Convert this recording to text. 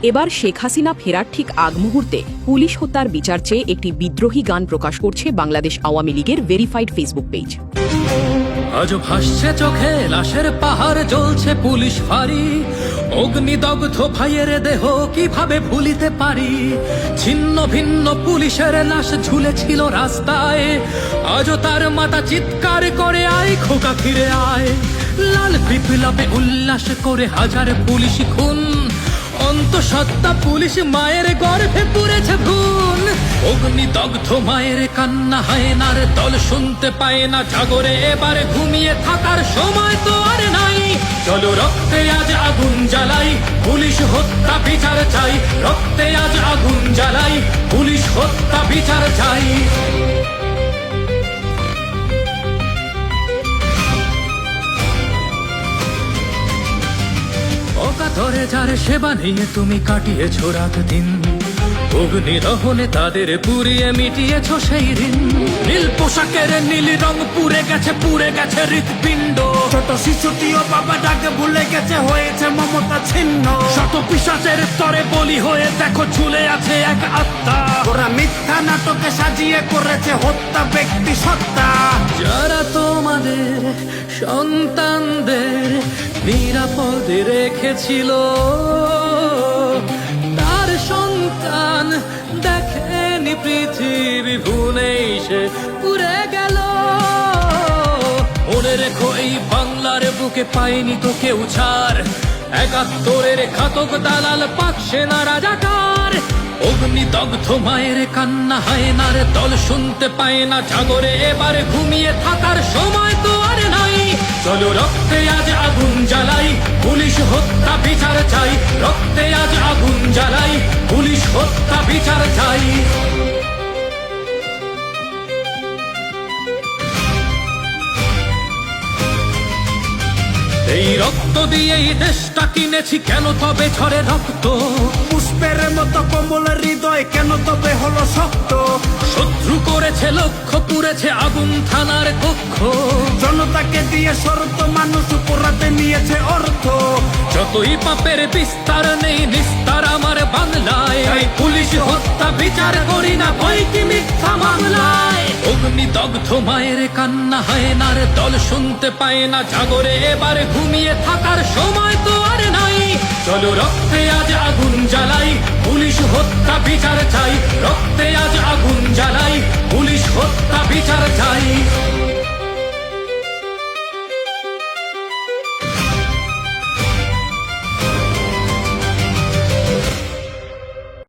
এবার শেখ হাসিনা ফেরার ঠিক আগ মুহূর্তে পুলিশ হত্যার বিচার চেয়ে একটি বিদ্রোহী গান প্রকাশ করছে বাংলাদেশ আওয়ামী লীগের ভেরিফাইড ফেসবুক পেজ। আজ ভাসছে চোখে লাশের পাহাড়, জ্বলছে পুলিশ ফাঁড়ি, অগ্নিদগ্ধ ভাইয়ের দেহ কিভাবে ভুলিতে পারি। ছিন্ন ভিন্ন পুলিশের লাশ ঝুলেছিল রাস্তায়, আজও তার মাথা চিৎকার করে আয় খোকা ফিরে আয়। লাল বিপ্লবে উল্লাস করে হাজার পুলিশ খুন, অন্তঃসত্ত্বা পুলিশ মায়ের গর্ভে পুড়েছে ভুল। অগ্নিদগ্ধ মায়ের কান্না হায়নার দল শুনতে পায় না, জাগরে এবারে ঘুমিয়ে থাকার সময় তো আর নাই। চলো রক্তে আজ আগুন জ্বালাই, পুলিশ হত্যা বিচার চাই। রক্তে আজ আগুন জ্বালাই, পুলিশ হত্যা বিচার চাই। অকাতরে যার সেবা নিয়ে তুমি কাটিয়েছ রাত দিন, অগ্নি দহনে তাদের পুড়িয়ে মিটিয়েছ সেই ঋণ। নীল পোশাকের নীল রং পুড়ে গেছে হৃৎপিণ্ড। ছোট শিশুটিও বাবা ডাকে ভুলে গেছে, হয়েছে মমতা ছিন্ন। শত পিশাচের তরে বলি হয়ে দেখো ঝুলে আছে এক আত্মা। ওরা মিথ্যা নাটকে সাজিয়ে করেছে হত্যা ব্যক্তি সত্তা। যারা তোমাদের সন্তানদের নিরাপদে রেখেছিল, তার সন্তান দেখেনি পৃথিবী, ভুলেই সে উড়ে গেল। মনে রেখো এই বাংলার বুকে পায়নি তো কেউ ছাড়, ৭১-এর ঘাতক দালাল পাক সেনা রাজাকার। অগ্নিদগ্ধ মায়ের কান্না হায়নার দল শুনতে পায় না, জাগরে এবারে ঘুমিয়ে থাকার সময় তো আর নাই। চলো রক্তে আজ আগুন জ্বালাই, পুলিশ হত্যা বিচার চাই। রক্তে আজ আগুন জ্বালাই, পুলিশ হত্যা বিচার চাই। এই রক্ত দিয়েই দেশটা কিনেছি, কেন তবে ঝরে রক্ত? পুষ্পের মতো কোমলের হৃদয় কেন তবে হলো শক্ত? শত্রু করেছে লক্ষ্য, পুড়েছে আগুন থানার কক্ষ। জনতাকে দিয়ে শর্ত মানুষ পোড়াতে নিয়েছে অর্থ। যতই পাপের বিস্তার নেই নিস্তার আমার বাংলায়, পুলিশ হত্যা বিচার করি না ভয় কি মিথ্যা মামলায়। অগ্নিদগ্ধ মায়ের কান্না হায়নার দল শুনতে পায় না, জাগরে এবারে ঘুমিয়ে থাকার সময় তো আর নাই। চলো রক্তে আজ আগুন জ্বালাই, পুলিশ হত্যা বিচার চাই। রক্তে আজ আগুন জ্বালাই, পুলিশ হত্যা বিচার চাই।